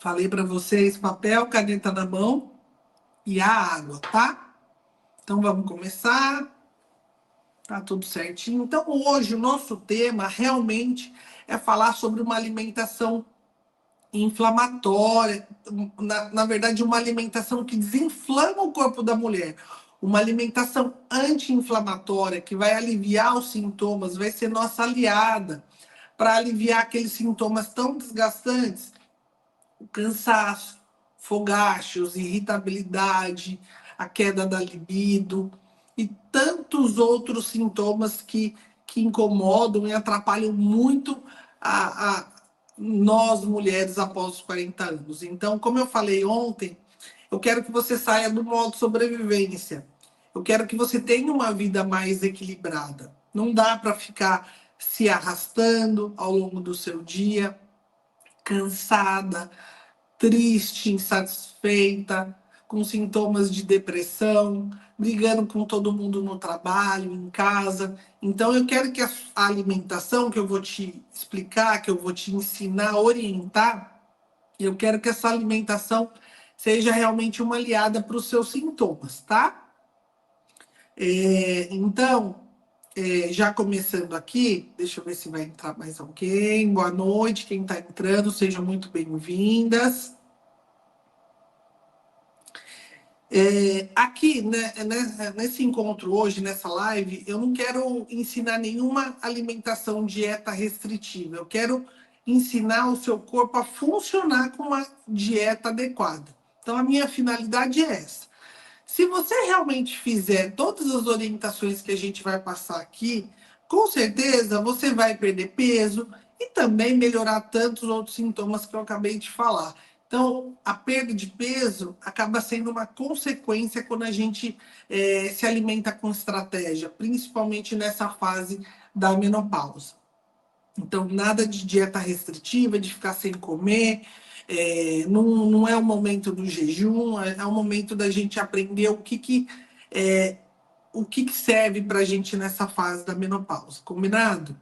Falei para vocês, papel, caneta na mão e a água, tá? Então vamos começar. Tá tudo certinho. Então hoje o nosso tema realmente é falar sobre uma alimentação inflamatória, na verdade uma alimentação que desinflama o corpo da mulher. Uma alimentação anti-inflamatória que vai aliviar os sintomas, vai ser nossa aliada para aliviar aqueles sintomas tão desgastantes, o cansaço, fogachos, irritabilidade, a queda da libido e tantos outros sintomas que incomodam e atrapalham muito a nós mulheres após os 40 anos. Então, como eu falei ontem, eu quero que você saia do modo sobrevivência. Eu quero que você tenha uma vida mais equilibrada. Não dá para ficar se arrastando ao longo do seu dia, cansada, triste, insatisfeita, com sintomas de depressão, brigando com todo mundo no trabalho, em casa. Então, eu quero que a alimentação que eu vou te explicar, que eu vou te ensinar, orientar, eu quero que essa alimentação seja realmente uma aliada para os seus sintomas, tá? Então, já começando aqui, deixa eu ver se vai entrar mais alguém. Boa noite, quem está entrando, sejam muito bem-vindas. Aqui, né, nesse encontro hoje, nessa live, eu não quero ensinar nenhuma alimentação, dieta restritiva. Eu quero ensinar o seu corpo a funcionar com uma dieta adequada. Então, a minha finalidade é essa. Se você realmente fizer todas as orientações que a gente vai passar aqui, com certeza você vai perder peso e também melhorar tantos outros sintomas que eu acabei de falar. Então, a perda de peso acaba sendo uma consequência quando a gente se alimenta com estratégia, principalmente nessa fase da menopausa. Então, nada de dieta restritiva, de ficar sem comer. Não é o momento do jejum, é o momento da gente aprender o que serve para a gente nessa fase da menopausa. Combinado?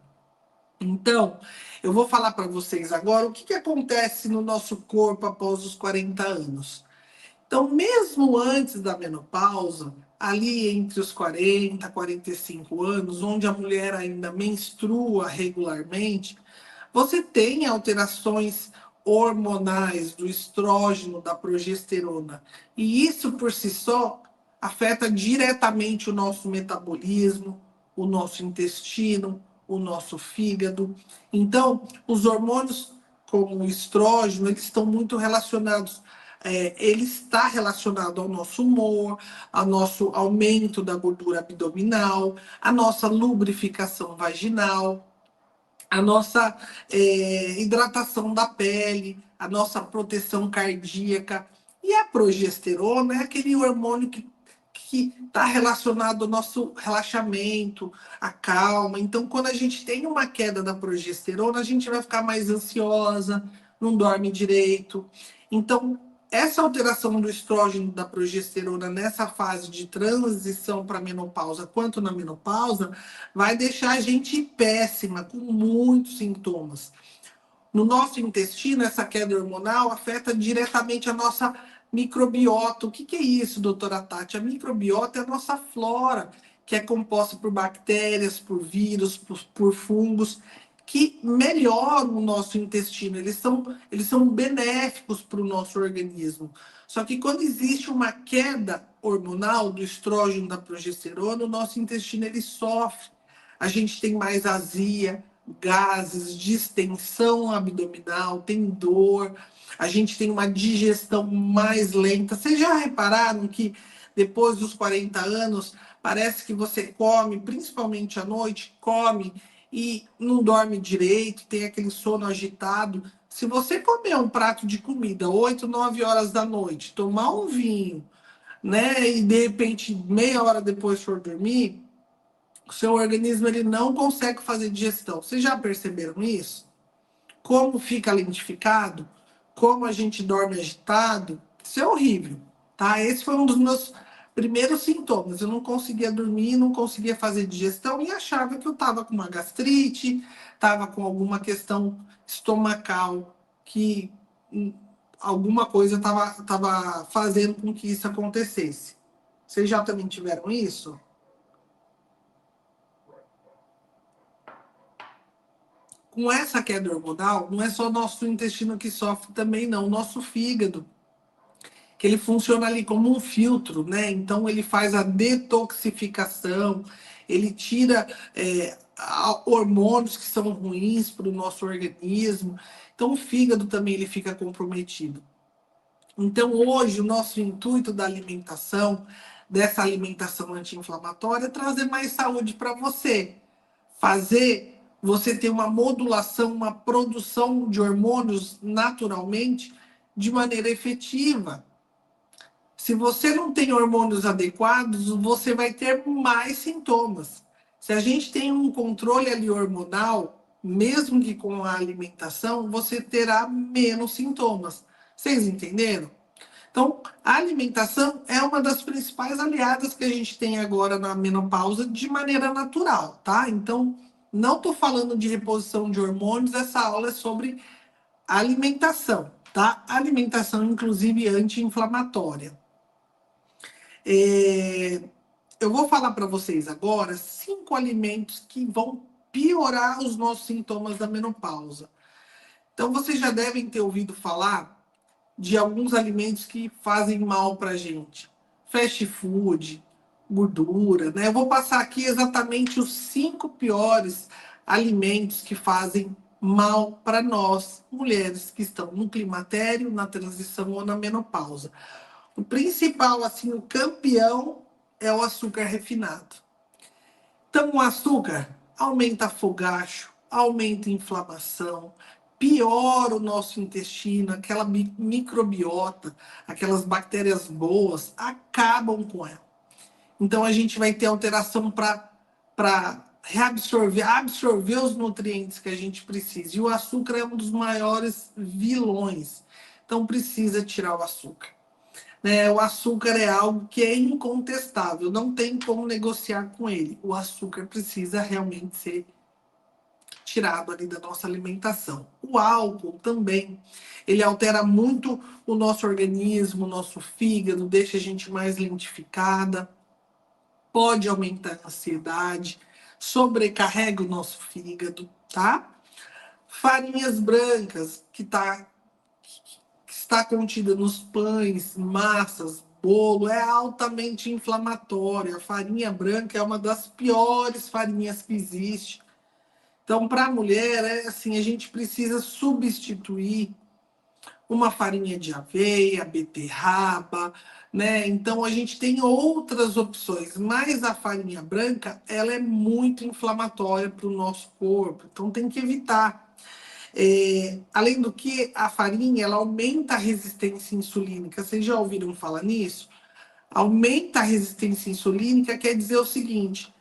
Então, eu vou falar para vocês agora o que acontece no nosso corpo após os 40 anos. Então, mesmo antes da menopausa, ali entre os 40 e 45 anos, onde a mulher ainda menstrua regularmente, você tem alterações hormonais do estrógeno, da progesterona. E isso por si só afeta diretamente o nosso metabolismo, o nosso intestino, o nosso fígado. Então, os hormônios como o estrógeno, eles estão muito relacionados. Ele está relacionado ao nosso humor, ao nosso aumento da gordura abdominal, à nossa lubrificação vaginal, a nossa hidratação da pele, a nossa proteção cardíaca. E a progesterona é aquele hormônio que está relacionado ao nosso relaxamento, à calma. Então, quando a gente tem uma queda da progesterona, a gente vai ficar mais ansiosa, não dorme direito. Então, essa alteração do estrógeno, da progesterona nessa fase de transição para a menopausa, quanto na menopausa, vai deixar a gente péssima, com muitos sintomas. No nosso intestino, essa queda hormonal afeta diretamente a nossa microbiota. O que é isso, doutora Tati? A microbiota é a nossa flora, que é composta por bactérias, por vírus, por fungos, que melhoram o nosso intestino. Eles são benéficos para o nosso organismo. Só que quando existe uma queda hormonal do estrógeno, da progesterona, o nosso intestino ele sofre. A gente tem mais azia, gases, distensão abdominal, tem dor, a gente tem uma digestão mais lenta. Vocês já repararam que depois dos 40 anos, parece que você come, principalmente à noite, come e não dorme direito, tem aquele sono agitado. Se você comer um prato de comida 8, 9 horas da noite, tomar um vinho, né, e de repente meia hora depois for dormir, o seu organismo ele não consegue fazer digestão. Vocês já perceberam isso? Como fica lentificado? Como a gente dorme agitado? Isso é horrível, tá? Esse foi um dos meus primeiros sintomas. Eu não conseguia dormir, não conseguia fazer digestão e achava que eu estava com uma gastrite, estava com alguma questão estomacal que alguma coisa estava fazendo com que isso acontecesse. Vocês já também tiveram isso? Com essa queda hormonal, não é só nosso intestino que sofre também, não. O nosso fígado, que ele funciona ali como um filtro, né? Então ele faz a detoxificação, ele tira hormônios que são ruins para o nosso organismo. Então o fígado também ele fica comprometido. Então hoje o nosso intuito da alimentação, dessa alimentação anti-inflamatória, é trazer mais saúde para você, fazer você ter uma modulação, uma produção de hormônios naturalmente de maneira efetiva. Se você não tem hormônios adequados, você vai ter mais sintomas. Se a gente tem um controle ali hormonal, mesmo que com a alimentação, você terá menos sintomas. Vocês entenderam? Então, a alimentação é uma das principais aliadas que a gente tem agora na menopausa de maneira natural, tá? Então, não estou falando de reposição de hormônios, essa aula é sobre alimentação, tá? Alimentação, inclusive, anti-inflamatória. Eu vou falar para vocês agora 5 alimentos que vão piorar os nossos sintomas da menopausa. Então, vocês já devem ter ouvido falar de alguns alimentos que fazem mal para a gente. Fast food, gordura, né? Eu vou passar aqui exatamente os 5 piores alimentos que fazem mal para nós, mulheres que estão no climatério, na transição ou na menopausa. O principal, assim, o campeão é o açúcar refinado. Então, o açúcar aumenta fogacho, aumenta a inflamação, piora o nosso intestino, aquela microbiota, aquelas bactérias boas, acabam com ela. Então, a gente vai ter alteração para absorver os nutrientes que a gente precisa. E o açúcar é um dos maiores vilões. Então, precisa tirar o açúcar. O açúcar é algo que é incontestável, não tem como negociar com ele. O açúcar precisa realmente ser tirado ali da nossa alimentação. O álcool também, ele altera muito o nosso organismo, o nosso fígado, deixa a gente mais lentificada, pode aumentar a ansiedade, sobrecarrega o nosso fígado, tá? Farinhas brancas, que está contida nos pães, massas, bolo, é altamente inflamatória. A farinha branca é uma das piores farinhas que existe. Então, para a mulher, assim, a gente precisa substituir uma farinha de aveia, beterraba, né? Então, a gente tem outras opções, mas a farinha branca, ela é muito inflamatória para o nosso corpo, então tem que evitar. Além do que, a farinha ela aumenta a resistência insulínica. Vocês já ouviram falar nisso? Aumenta a resistência insulínica quer dizer o seguinte: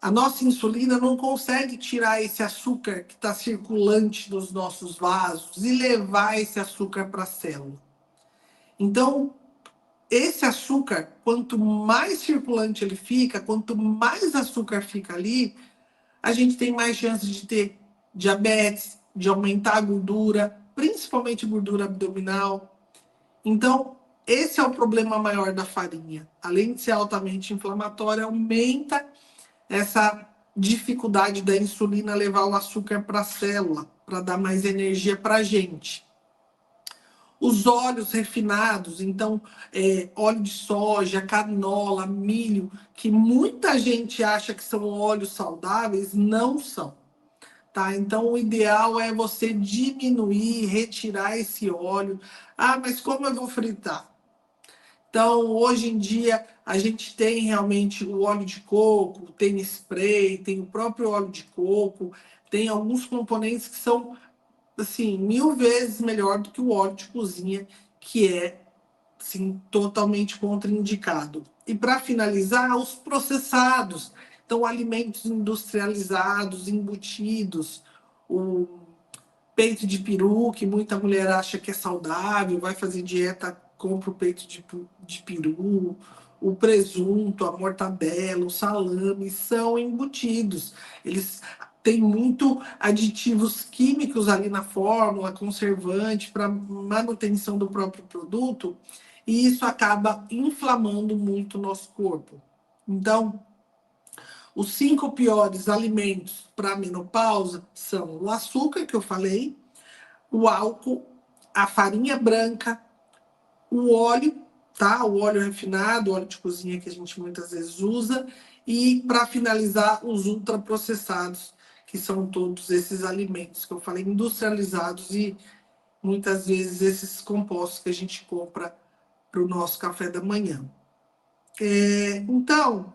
a nossa insulina não consegue tirar esse açúcar que está circulante nos nossos vasos e levar esse açúcar para a célula. Então, esse açúcar, quanto mais circulante ele fica, quanto mais açúcar fica ali, a gente tem mais chance de ter diabetes, de aumentar a gordura, principalmente gordura abdominal. Então, esse é o problema maior da farinha. Além de ser altamente inflamatória, aumenta essa dificuldade da insulina levar o açúcar para a célula, para dar mais energia para a gente. Os óleos refinados, então, óleo de soja, canola, milho, que muita gente acha que são óleos saudáveis, não são. Tá? Então, o ideal é você diminuir, retirar esse óleo. Ah, mas como eu vou fritar? Então, hoje em dia, a gente tem realmente o óleo de coco, tem spray, tem o próprio óleo de coco, tem alguns componentes que são, assim, 1000 vezes melhor do que o óleo de cozinha, que é, assim, totalmente contraindicado. E para finalizar, os processados. Então, alimentos industrializados, embutidos, o peito de peru, que muita mulher acha que é saudável, vai fazer dieta, compra o peito de peru, o presunto, a mortadela, o salame, são embutidos. Eles tem muito aditivos químicos ali na fórmula, conservante para manutenção do próprio produto, e isso acaba inflamando muito o nosso corpo. Então, os 5 piores alimentos para a menopausa são o açúcar, que eu falei, o álcool, a farinha branca, o óleo, tá? O óleo refinado, o óleo de cozinha que a gente muitas vezes usa, e para finalizar, os ultraprocessados, que são todos esses alimentos que eu falei, industrializados e muitas vezes esses compostos que a gente compra para o nosso café da manhã. Então,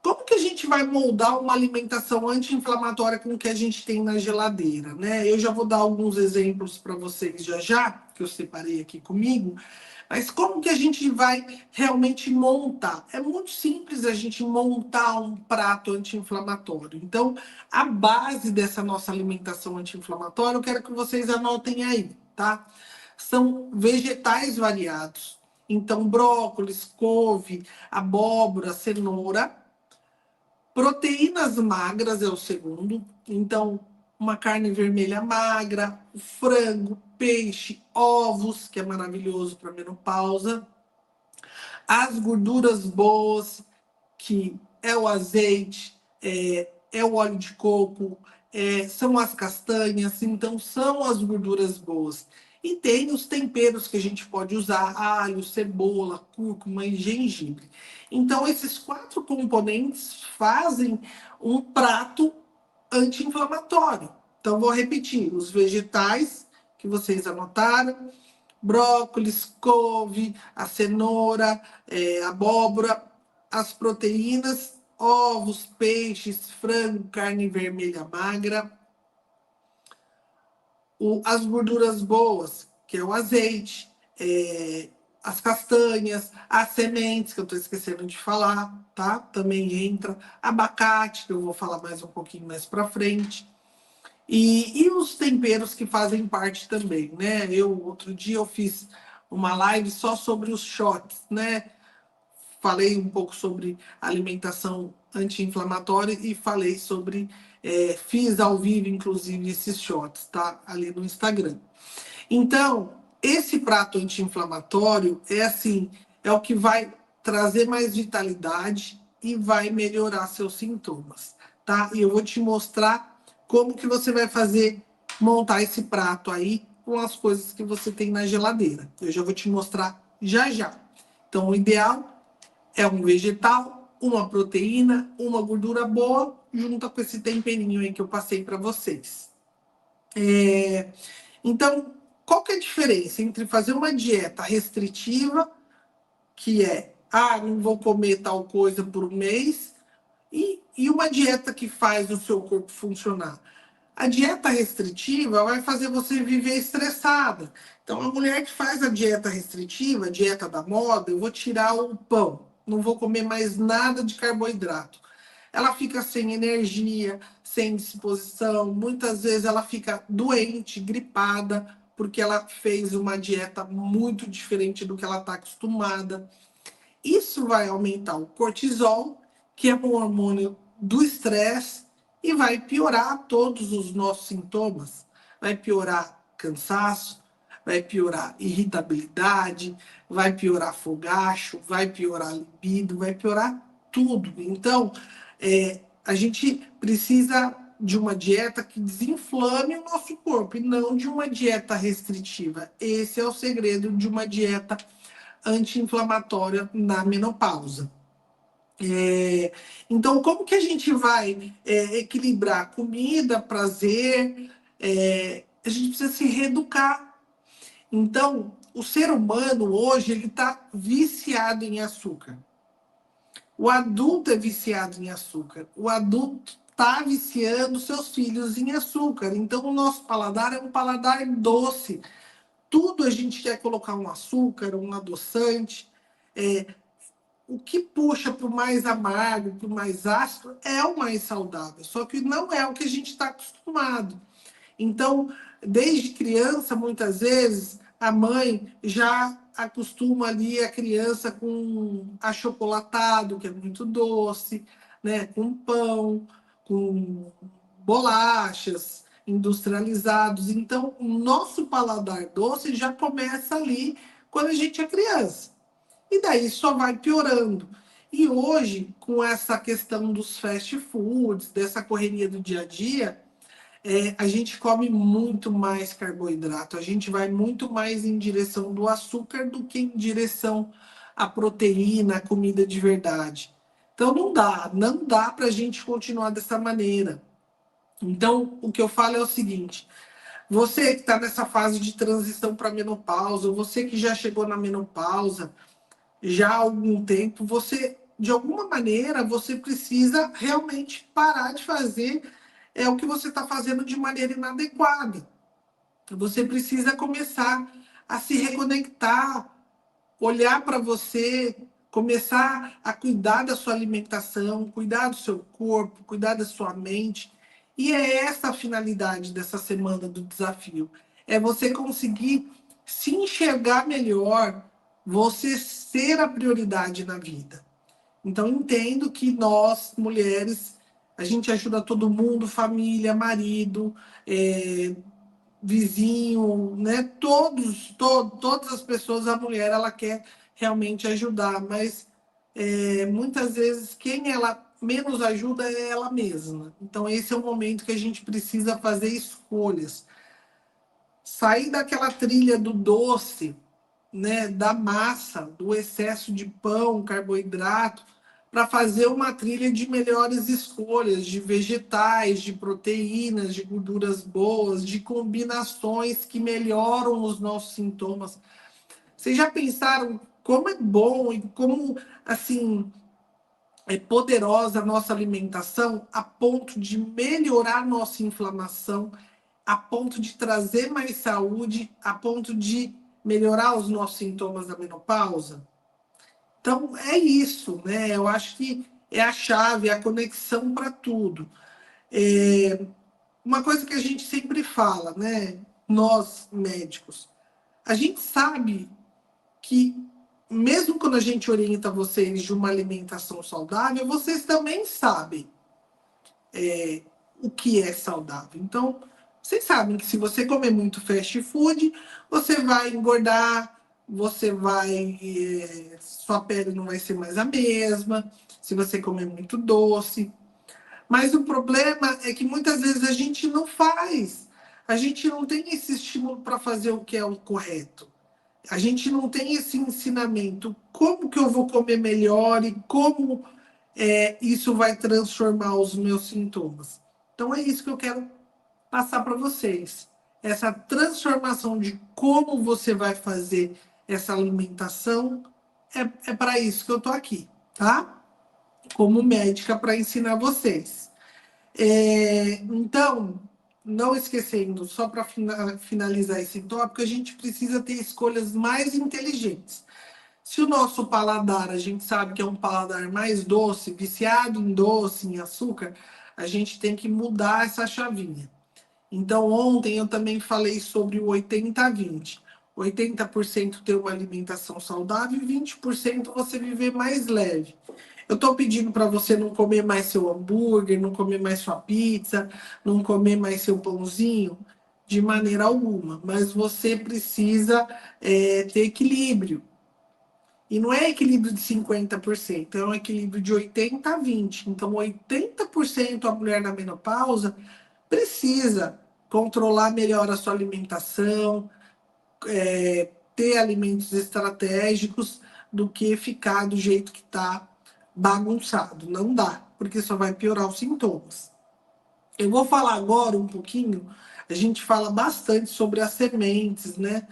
como que a gente vai moldar uma alimentação anti-inflamatória com o que a gente tem na geladeira, né? Eu já vou dar alguns exemplos para vocês já, que eu separei aqui comigo, mas como que a gente vai realmente montar? É muito simples a gente montar um prato anti-inflamatório. Então, a base dessa nossa alimentação anti-inflamatória, eu quero que vocês anotem aí, tá? São vegetais variados. Então, brócolis, couve, abóbora, cenoura. Proteínas magras é o segundo. Então, uma carne vermelha magra, frango, peixe, ovos, que é maravilhoso para menopausa. As gorduras boas, que é o azeite, é o óleo de coco, são as castanhas, então são as gorduras boas. E tem os temperos que a gente pode usar, alho, cebola, cúrcuma e gengibre. Então, esses 4 componentes fazem um prato anti-inflamatório. Então, vou repetir: os vegetais que vocês anotaram, brócolis, couve, a cenoura, abóbora, as proteínas, ovos, peixes, frango, carne vermelha magra, as gorduras boas, que é o azeite, as castanhas, as sementes, que eu estou esquecendo de falar, tá? Também entra, abacate, que eu vou falar mais um pouquinho mais para frente. E os temperos que fazem parte também, né? Outro dia eu fiz uma live só sobre os shots, né? Falei um pouco sobre alimentação anti-inflamatória e falei sobre, fiz ao vivo, inclusive, esses shots, tá? Ali no Instagram. Então, esse prato anti-inflamatório é assim, é o que vai trazer mais vitalidade e vai melhorar seus sintomas, tá? E eu vou te mostrar como que você vai fazer, montar esse prato aí com as coisas que você tem na geladeira. Eu já vou te mostrar já. Então, o ideal é um vegetal, uma proteína, uma gordura boa, junto com esse temperinho aí que eu passei para vocês. Então, qual que é a diferença entre fazer uma dieta restritiva, que é, não vou comer tal coisa por um mês, e uma dieta que faz o seu corpo funcionar? A dieta restritiva vai fazer você viver estressada. Então, a mulher que faz a dieta restritiva, a dieta da moda, eu vou tirar o pão, não vou comer mais nada de carboidrato. Ela fica sem energia, sem disposição, muitas vezes ela fica doente, gripada, porque ela fez uma dieta muito diferente do que ela está acostumada. Isso vai aumentar o cortisol, que é um hormônio do estresse, e vai piorar todos os nossos sintomas. Vai piorar cansaço, vai piorar irritabilidade, vai piorar fogacho, vai piorar libido, vai piorar tudo. Então, a gente precisa de uma dieta que desinflame o nosso corpo e não de uma dieta restritiva. Esse é o segredo de uma dieta anti-inflamatória na menopausa. Então, como que a gente vai equilibrar comida, prazer? A gente precisa se reeducar. Então, o ser humano hoje ele está viciado em açúcar. O adulto é viciado em açúcar. O adulto está viciando seus filhos em açúcar. Então, o nosso paladar é um paladar doce. Tudo a gente quer colocar um açúcar, um adoçante. O que puxa para o mais amargo, para o mais ácido, é o mais saudável. Só que não é o que a gente está acostumado. Então, desde criança, muitas vezes, a mãe já acostuma ali a criança com achocolatado, que é muito doce, né? Com pão, com bolachas, industrializados. Então, o nosso paladar doce já começa ali quando a gente é criança. E daí só vai piorando. E hoje, com essa questão dos fast foods, dessa correria do dia a dia, a gente come muito mais carboidrato, a gente vai muito mais em direção do açúcar do que em direção à proteína, à comida de verdade. Então não dá para a gente continuar dessa maneira. Então, o que eu falo é o seguinte: você que está nessa fase de transição para menopausa, ou você que já chegou na menopausa já há algum tempo, você, de alguma maneira, você precisa realmente parar de fazer o que você está fazendo de maneira inadequada. Você precisa começar a se reconectar, olhar para você, começar a cuidar da sua alimentação, cuidar do seu corpo, cuidar da sua mente. E é essa a finalidade dessa semana do desafio. É você conseguir se enxergar melhor, você ser a prioridade na vida. Então, entendo que nós, mulheres, a gente ajuda todo mundo, família, marido, é, vizinho, né? Todas as pessoas, a mulher, ela quer realmente ajudar, mas muitas vezes quem ela menos ajuda é ela mesma. Então, esse é o momento que a gente precisa fazer escolhas. Sair daquela trilha do doce, né, da massa, do excesso de pão, carboidrato, para fazer uma trilha de melhores escolhas, de vegetais, de proteínas, de gorduras boas, de combinações que melhoram os nossos sintomas. Vocês já pensaram como é bom e como, assim, é poderosa a nossa alimentação a ponto de melhorar nossa inflamação, a ponto de trazer mais saúde, a ponto de melhorar os nossos sintomas da menopausa? Então, é isso, né? Eu acho que é a chave, é a conexão para tudo. Uma coisa que a gente sempre fala, né? Nós, médicos, a gente sabe que, mesmo quando a gente orienta vocês de uma alimentação saudável, vocês também sabem o que é saudável. Então, vocês sabem que se você comer muito fast food, você vai engordar, você vai. Sua pele não vai ser mais a mesma, se você comer muito doce. Mas o problema é que muitas vezes a gente não faz. A gente não tem esse estímulo para fazer o que é o correto. A gente não tem esse ensinamento. Como que eu vou comer melhor e como isso vai transformar os meus sintomas? Então é isso que eu quero passar para vocês. Essa transformação de como você vai fazer essa alimentação é para isso que eu estou aqui, tá? Como médica para ensinar vocês. Então, não esquecendo, só para finalizar esse tópico, a gente precisa ter escolhas mais inteligentes. Se o nosso paladar, a gente sabe que é um paladar mais doce, viciado em doce, em açúcar, a gente tem que mudar essa chavinha. Então, ontem eu também falei sobre o 80-20. 80% ter uma alimentação saudável e 20% você viver mais leve. Eu estou pedindo para você não comer mais seu hambúrguer, não comer mais sua pizza, não comer mais seu pãozinho, de maneira alguma. Mas você precisa ter equilíbrio. E não é equilíbrio de 50%, é um equilíbrio de 80-20. Então, 80% a mulher na menopausa precisa controlar melhor a sua alimentação, ter alimentos estratégicos, do que ficar do jeito que está bagunçado. Não dá, porque só vai piorar os sintomas. Eu vou falar agora um pouquinho, a gente fala bastante sobre as sementes, né?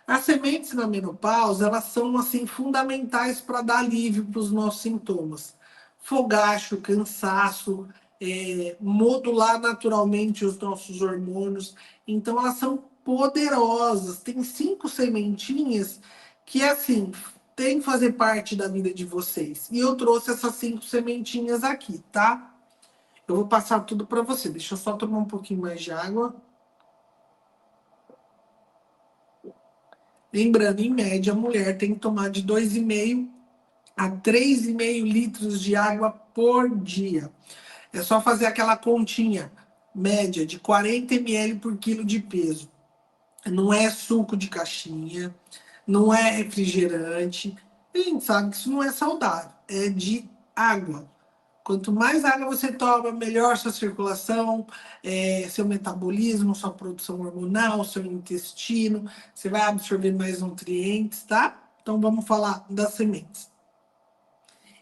As sementes na menopausa, elas são assim fundamentais para dar alívio para os nossos sintomas. Fogacho, cansaço, modular naturalmente os nossos hormônios. Então, elas são poderosas. Tem 5 sementinhas que, assim, tem que fazer parte da vida de vocês. E eu trouxe essas 5 sementinhas aqui, tá? Eu vou passar tudo para você. Deixa eu só tomar um pouquinho mais de água. Lembrando, em média, a mulher tem que tomar de 2,5 a 3,5 litros de água por dia. É só fazer aquela continha. média de 40 ml por quilo de peso. Não é suco de caixinha, não é refrigerante. A gente sabe que isso não é saudável, é de água. Quanto mais água você toma, melhor sua circulação, seu metabolismo, sua produção hormonal, seu intestino, você vai absorver mais nutrientes, tá? Então vamos falar das sementes.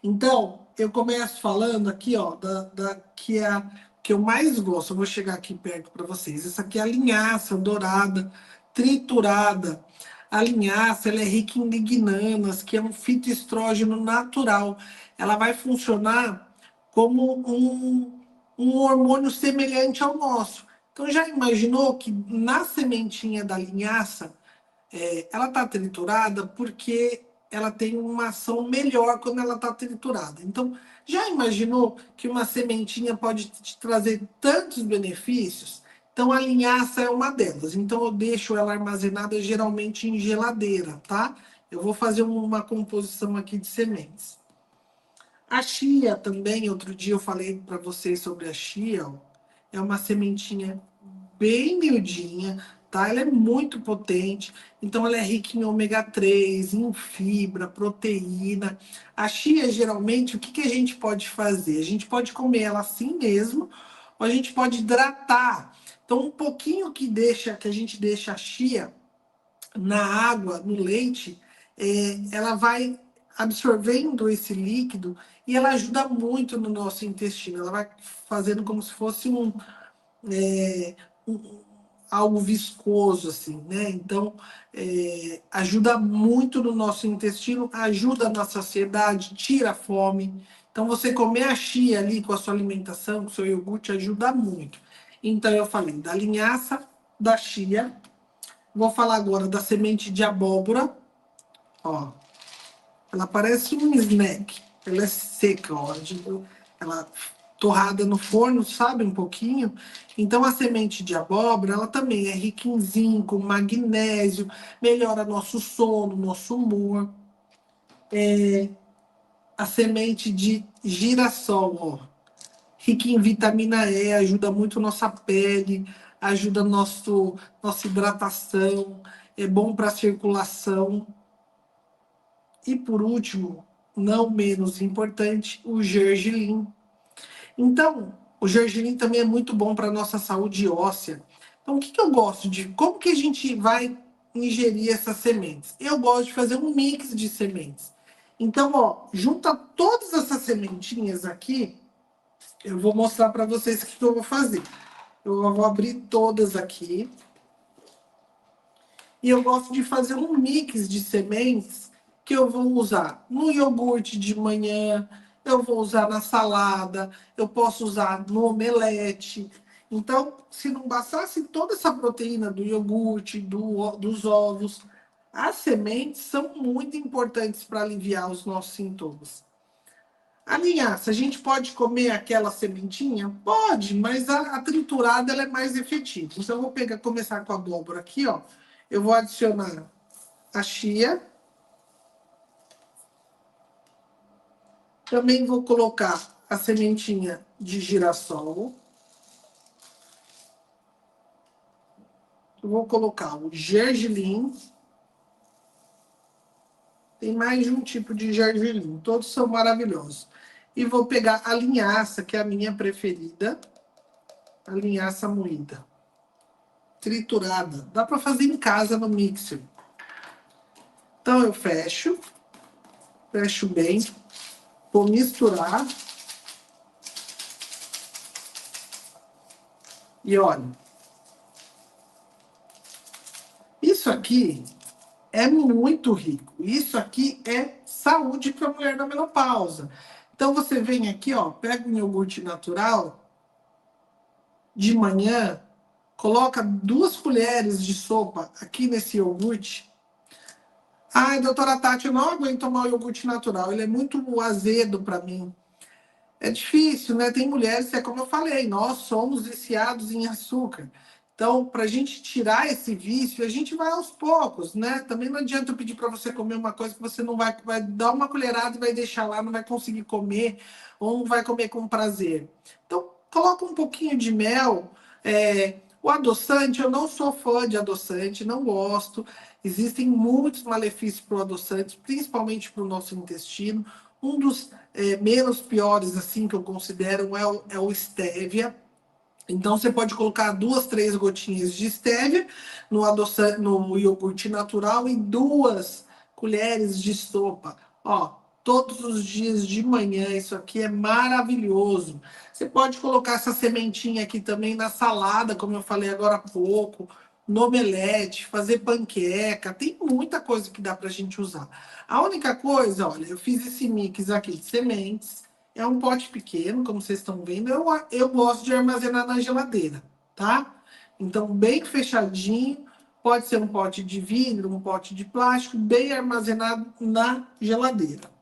Então, eu começo falando aqui, ó, da que é a que eu mais gosto. Eu vou chegar aqui perto para vocês. Essa aqui é a linhaça dourada, triturada. A linhaça, ela é rica em lignanas, que é um fitoestrógeno natural. Ela vai funcionar como um hormônio semelhante ao nosso. Então, já imaginou que na sementinha da linhaça, ela está triturada porque ela tem uma ação melhor quando ela está triturada. Então, já imaginou que uma sementinha pode te trazer tantos benefícios? Então, a linhaça é uma delas. Então, eu deixo ela armazenada geralmente em geladeira, tá? Eu vou fazer uma composição aqui de sementes. A chia também, outro dia eu falei para vocês sobre a chia, ó, é uma sementinha bem miudinha, tá? Ela é muito potente, então ela é rica em ômega 3, em fibra, proteína. A chia, geralmente, o que a gente pode fazer? A gente pode comer ela assim mesmo, ou a gente pode hidratar. Então, um pouquinho que a gente deixa a chia na água, no leite, ela vai absorvendo esse líquido e ela ajuda muito no nosso intestino. Ela vai fazendo como se fosse é, um algo viscoso, assim, né? Então, ajuda muito no nosso intestino, ajuda na saciedade, tira a fome. Então, você comer a chia ali com a sua alimentação, com o seu iogurte, ajuda muito. Então, eu falei da linhaça, da chia. Vou falar agora da semente de abóbora. Ó, ela parece um snack. Ela é seca, ó. Ela torrada no forno, sabe? Um pouquinho. Então, a semente de abóbora, ela também é rica em zinco, magnésio, melhora nosso sono, nosso humor. A semente de girassol, ó, rica em vitamina E, ajuda muito nossa pele, ajuda nossa hidratação, é bom para a circulação. E por último, não menos importante, o gergelim. Então, o gergelim também é muito bom para a nossa saúde óssea. Então, o que eu gosto de... Como que a gente vai ingerir essas sementes? Eu gosto de fazer um mix de sementes. Então, ó, junta todas essas sementinhas aqui. Eu vou mostrar para vocês o que eu vou fazer. Eu vou abrir todas aqui. E eu gosto de fazer um mix de sementes que eu vou usar no iogurte de manhã, eu vou usar na salada, eu posso usar no omelete. Então, se não bastasse toda essa proteína do iogurte, dos ovos, as sementes são muito importantes para aliviar os nossos sintomas. A linhaça, a gente pode comer aquela sementinha? Pode, mas a triturada ela é mais efetiva. Então, eu vou começar com a abóbora aqui, ó. Eu vou adicionar a chia. Também vou colocar a sementinha de girassol. Vou colocar o gergelim. Tem mais de um tipo de gergelim, todos são maravilhosos. E vou pegar a linhaça, que é a minha preferida. A linhaça moída. Triturada. Dá para fazer em casa no mixer. Então eu fecho bem, vou misturar. E olha, isso aqui é muito rico. Isso aqui é saúde para a mulher na menopausa. Então você vem aqui, ó, pega um iogurte natural de manhã, coloca 2 colheres de sopa aqui nesse iogurte. Ai, doutora Tati, eu não aguento tomar o iogurte natural, ele é muito azedo para mim. É difícil, né? Tem mulheres, é como eu falei, nós somos viciados em açúcar. Então, para a gente tirar esse vício, a gente vai aos poucos, né? Também não adianta eu pedir para você comer uma coisa que você não vai dar uma colherada e vai deixar lá, não vai conseguir comer, ou não vai comer com prazer. Então, coloca um pouquinho de mel, O adoçante, eu não sou fã de adoçante, não gosto. Existem muitos malefícios para o adoçante, principalmente para o nosso intestino. Um dos menos piores, assim, que eu considero é o stevia. Então, você pode colocar 2, 3 gotinhas de stevia no adoçante, no iogurte natural e 2 colheres de sopa. Ó, todos os dias de manhã, isso aqui é maravilhoso. Você pode colocar essa sementinha aqui também na salada, como eu falei agora há pouco, no omelete, fazer panqueca, tem muita coisa que dá para a gente usar. A única coisa, olha, eu fiz esse mix aqui de sementes, é um pote pequeno, como vocês estão vendo. Eu gosto de armazenar na geladeira, tá? Então, bem fechadinho. Pode ser um pote de vidro, um pote de plástico, bem armazenado na geladeira.